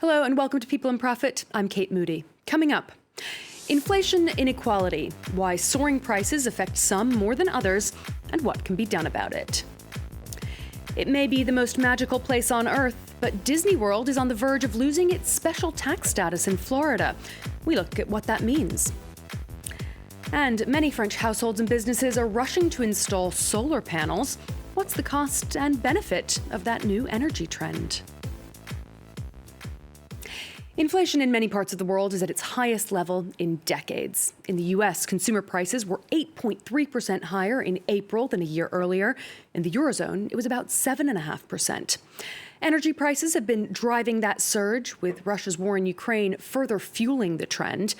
Hello and welcome to People and Profit. I'm Kate Moody. Coming up, inflation inequality, why soaring prices affect some more than others, and what can be done about it. It may be the most magical place on Earth, but Disney World is on the verge of losing its special tax status in Florida. We look at what that means. And many French households and businesses are rushing to install solar panels. What's the cost and benefit of that new energy trend? Inflation in many parts of the world is at its highest level in decades. In the U.S., consumer prices were 8.3% higher in April than a year earlier. In the Eurozone, it was about 7.5%. Energy prices have been driving that surge, with Russia's war in Ukraine further fueling the trend.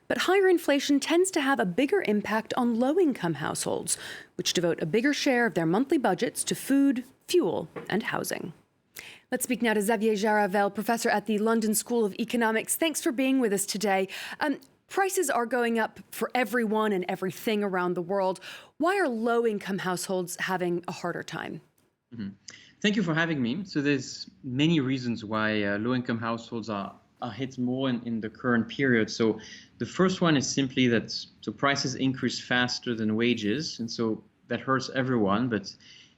But higher inflation tends to have a bigger impact on low-income households, which devote a bigger share of their monthly budgets to food, fuel, and housing. Let's speak now to Xavier Jaravel, professor at the London School of Economics. Thanks for being with us today. Prices are going up for everyone and everything around the world. Why are low-income households having a harder time? Thank you for having me. So there's many reasons why low-income households are hit more in the current period. So the first one is simply that prices increase faster than wages, and so that hurts everyone. But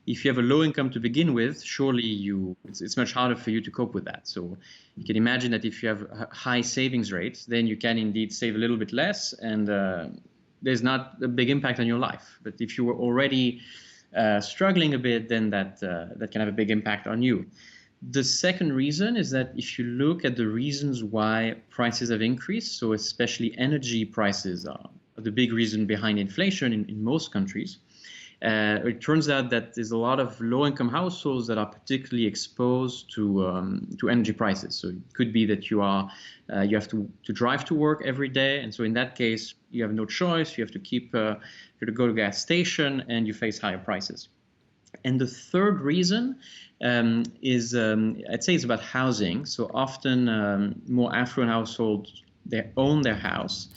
if you have a low income to begin with, surely it's much harder for you to cope with that. So you can imagine that if you have a high savings rate, then you can indeed save a little bit less, and there's not a big impact on your life. But if you were already struggling a bit, then that can have a big impact on you. The second reason is that if you look at the reasons why prices have increased, so especially energy prices are the big reason behind inflation in most countries. It turns out that there's a lot of low-income households that are particularly exposed to energy prices. So it could be that you have to drive to work every day, and so in that case you have no choice. You have to you have to go to a gas station, and you face higher prices. And the third reason is I'd say it's about housing. So often more affluent households, they own their house,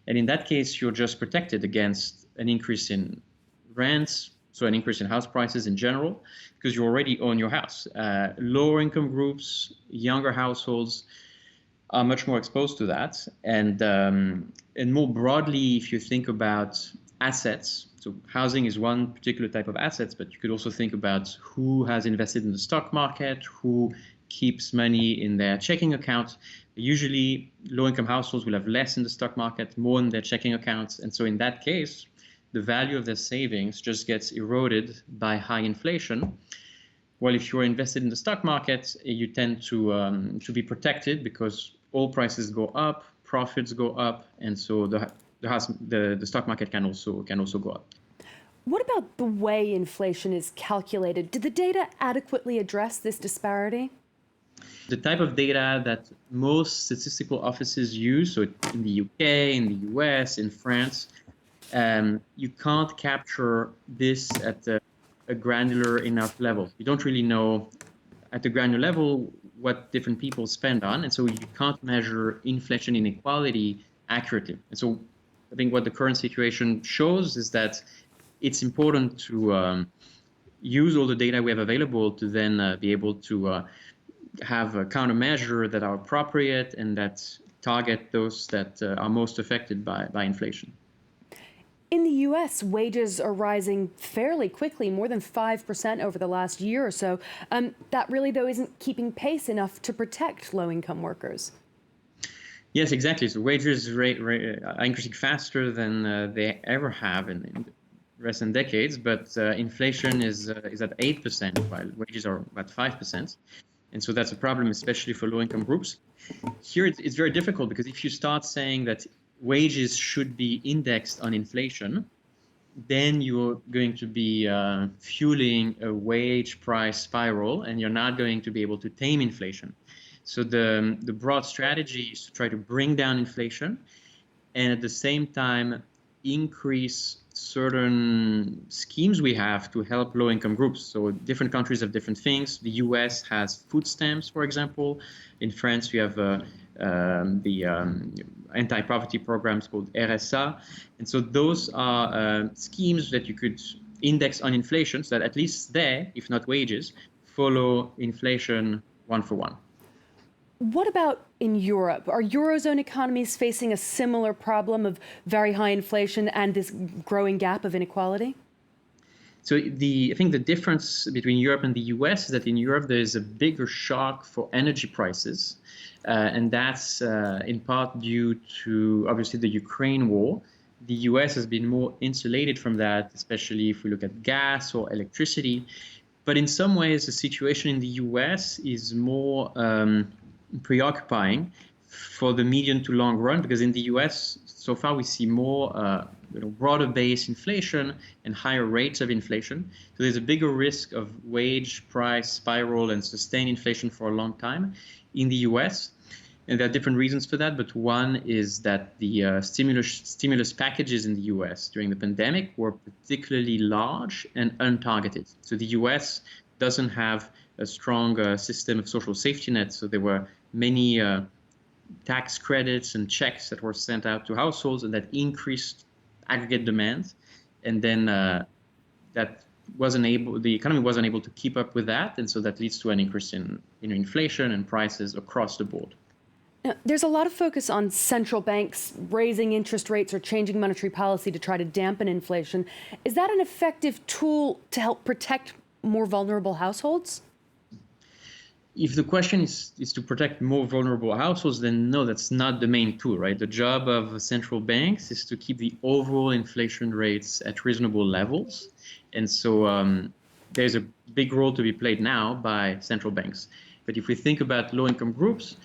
and in that case you're just protected against an increase in rents, so an increase in house prices in general, because you already own your house. Lower income groups, younger households are much more exposed to that. And more broadly, if you think about assets, so housing is one particular type of assets, but you could also think about who has invested in the stock market, who keeps money in their checking account. Usually, low-income households will have less in the stock market, more in their checking accounts. And so in that case, the value of their savings just gets eroded by high inflation. Well, if you're invested in the stock market, you tend to be protected because oil prices go up, profits go up, and so the stock market can also go up. What about the way inflation is calculated? Did the data adequately address this disparity? The type of data that most statistical offices use, so in the UK, in the US, in France, you can't capture this at a granular enough level. You don't really know at the granular level what different people spend on, and so you can't measure inflation inequality accurately. And so I think what the current situation shows is that it's important to use all the data we have available to then be able to have a countermeasure that are appropriate and that target those that are most affected by inflation. In the U.S., wages are rising fairly quickly, more than 5% over the last year or so. That really, though, isn't keeping pace enough to protect low-income workers. Yes, exactly. So wages are increasing faster than they ever have in recent decades, but inflation is at 8%, while wages are about 5%. And so that's a problem, especially for low-income groups. Here, it's very difficult because if you start saying that wages should be indexed on inflation, then you're going to be fueling a wage price spiral, and you're not going to be able to tame inflation. So the broad strategy is to try to bring down inflation and at the same time increase certain schemes we have to help low-income groups. So different countries have different things. The US has food stamps, for example. In France, we have the anti-poverty programs called RSA. And so those are schemes that you could index on inflation so that at least there, if not wages, follow inflation one for one. What about in Europe? Are Eurozone economies facing a similar problem of very high inflation and this growing gap of inequality? So I think the difference between Europe and the US is that in Europe there is a bigger shock for energy prices, and that's in part due to obviously the Ukraine war. The US has been more insulated from that, especially if we look at gas or electricity. But in some ways, the situation in the US is more preoccupying for the medium to long run, because in the US, so far we see more broader base inflation and higher rates of inflation. So there's a bigger risk of wage price spiral and sustained inflation for a long time in the US. And there are different reasons for that, but one is that the stimulus packages in the US during the pandemic were particularly large and untargeted. So the US doesn't have a strong system of social safety nets, so there were many tax credits and checks that were sent out to households, and that increased aggregate demand, and then the economy wasn't able to keep up with that, and so that leads to an increase in inflation and prices across the board. Now, there's a lot of focus on central banks raising interest rates or changing monetary policy to try to dampen inflation. Is that an effective tool to help protect more vulnerable households? If the question is to protect more vulnerable households, then no, that's not the main tool, right? The job of central banks is to keep the overall inflation rates at reasonable levels. And so there's a big role to be played now by central banks. But if we think about low-income groups,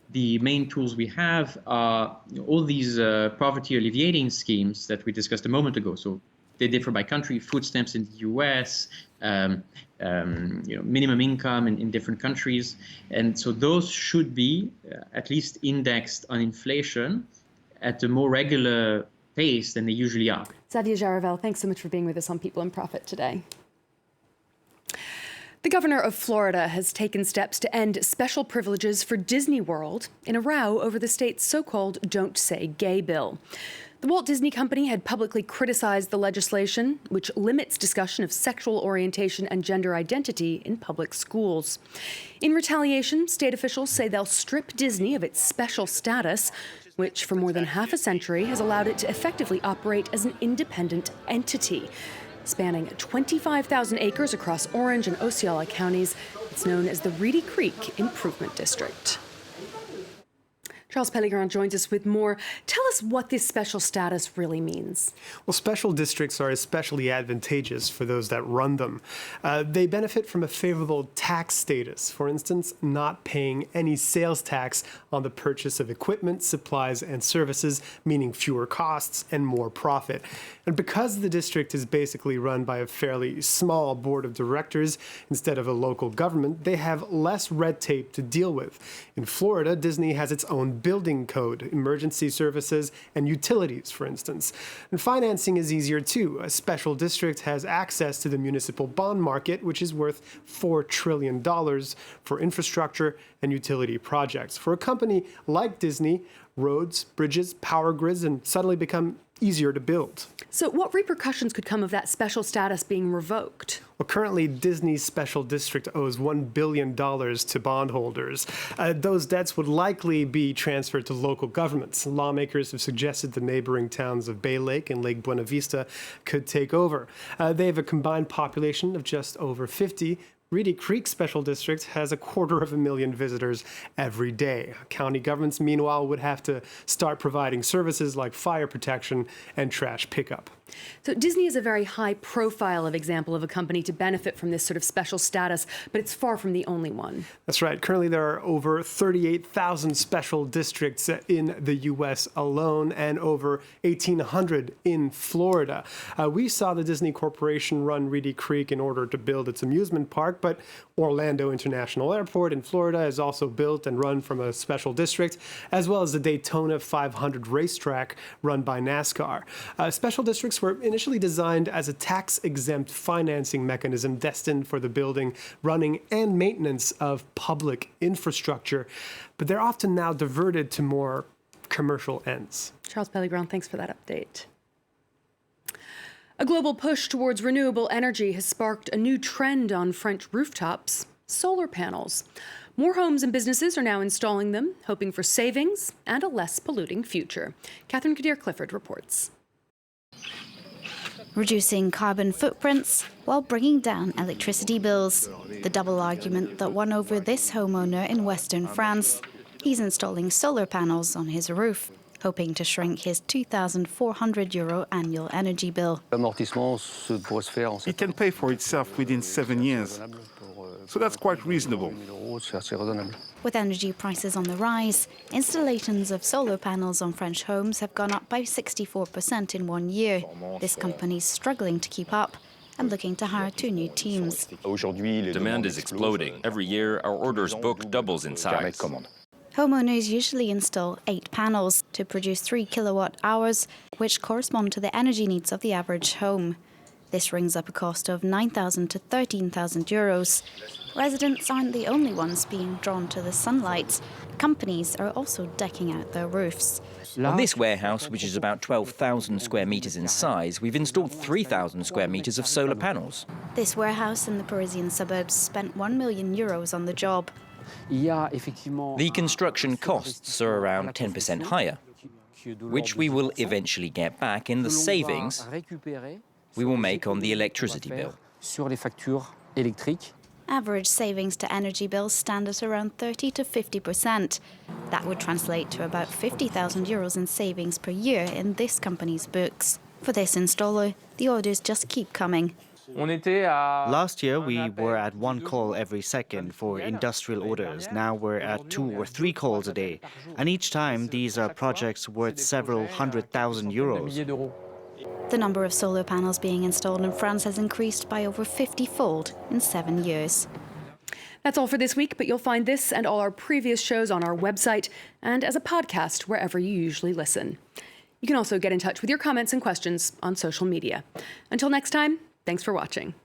the main tools we have are all these poverty alleviating schemes that we discussed a moment ago. So they differ by country: food stamps in the US, minimum income in different countries. And so those should be at least indexed on inflation at a more regular pace than they usually are. Xavier Jaravel, thanks so much for being with us on People and Profit today. The governor of Florida has taken steps to end special privileges for Disney World in a row over the state's so-called Don't Say Gay bill. The Walt Disney Company had publicly criticized the legislation, which limits discussion of sexual orientation and gender identity in public schools. In retaliation, state officials say they'll strip Disney of its special status, which for more than half a century has allowed it to effectively operate as an independent entity. Spanning 25,000 acres across Orange and Osceola counties, it's known as the Reedy Creek Improvement District. Charles Pellegrin joins us with more. Tell us what this special status really means. Well, special districts are especially advantageous for those that run them. They benefit from a favorable tax status, for instance, not paying any sales tax on the purchase of equipment, supplies, and services, meaning fewer costs and more profit. And because the district is basically run by a fairly small board of directors instead of a local government, they have less red tape to deal with. In Florida, Disney has its own building code, emergency services, and utilities, for instance. And financing is easier too. A special district has access to the municipal bond market, which is worth $4 trillion for infrastructure and utility projects. For a company like Disney, roads, bridges, power grids, and suddenly become easier to build. So what repercussions could come of that special status being revoked? Well, currently, Disney's special district owes $1 billion to bondholders. Those debts would likely be transferred to local governments. Lawmakers have suggested the neighboring towns of Bay Lake and Lake Buena Vista could take over. They have a combined population of just over 50. Reedy Creek Special District has 250,000 visitors every day. County governments, meanwhile, would have to start providing services like fire protection and trash pickup. So Disney is a very high profile example of a company to benefit from this sort of special status, but it's far from the only one. That's right. Currently, there are over 38,000 special districts in the U.S. alone and over 1,800 in Florida. We saw the Disney Corporation run Reedy Creek in order to build its amusement park, but Orlando International Airport in Florida is also built and run from a special district, as well as the Daytona 500 racetrack run by NASCAR. Special districts were initially designed as a tax-exempt financing mechanism destined for the building, running, and maintenance of public infrastructure, but they're often now diverted to more commercial ends. Charles Pellegrin, thanks for that update. A global push towards renewable energy has sparked a new trend on French rooftops: solar panels. More homes and businesses are now installing them, hoping for savings and a less polluting future. Catherine Kadir-Clifford reports. Reducing carbon footprints while bringing down electricity bills. The double argument that won over this homeowner in western France. He's installing solar panels on his roof, hoping to shrink his €2,400 annual energy bill. It can pay for itself within 7 years, so that's quite reasonable. With energy prices on the rise, installations of solar panels on French homes have gone up by 64% in 1 year. This company's struggling to keep up and looking to hire 2 new teams. Demand is exploding. Every year, our orders book doubles in size. Homeowners usually install 8 panels to produce 3 kilowatt hours, which correspond to the energy needs of the average home. This rings up a cost of €9,000 to €13,000. Residents aren't the only ones being drawn to the sunlight. Companies are also decking out their roofs. On this warehouse, which is about 12,000 square meters in size, we've installed 3,000 square meters of solar panels. This warehouse in the Parisian suburbs spent €1 million on the job. The construction costs are around 10% higher, which we will eventually get back in the savings we will make on the electricity bill. Average savings to energy bills stand at around 30 to 50%. That would translate to about €50,000 in savings per year in this company's books. For this installer, the orders just keep coming. Last year, we were at 1 call every second for industrial orders. Now we're at 2 or 3 calls a day. And each time, these are projects worth several €100,000. The number of solar panels being installed in France has increased by over 50-fold in 7 years. That's all for this week, but you'll find this and all our previous shows on our website and as a podcast wherever you usually listen. You can also get in touch with your comments and questions on social media. Until next time, thanks for watching.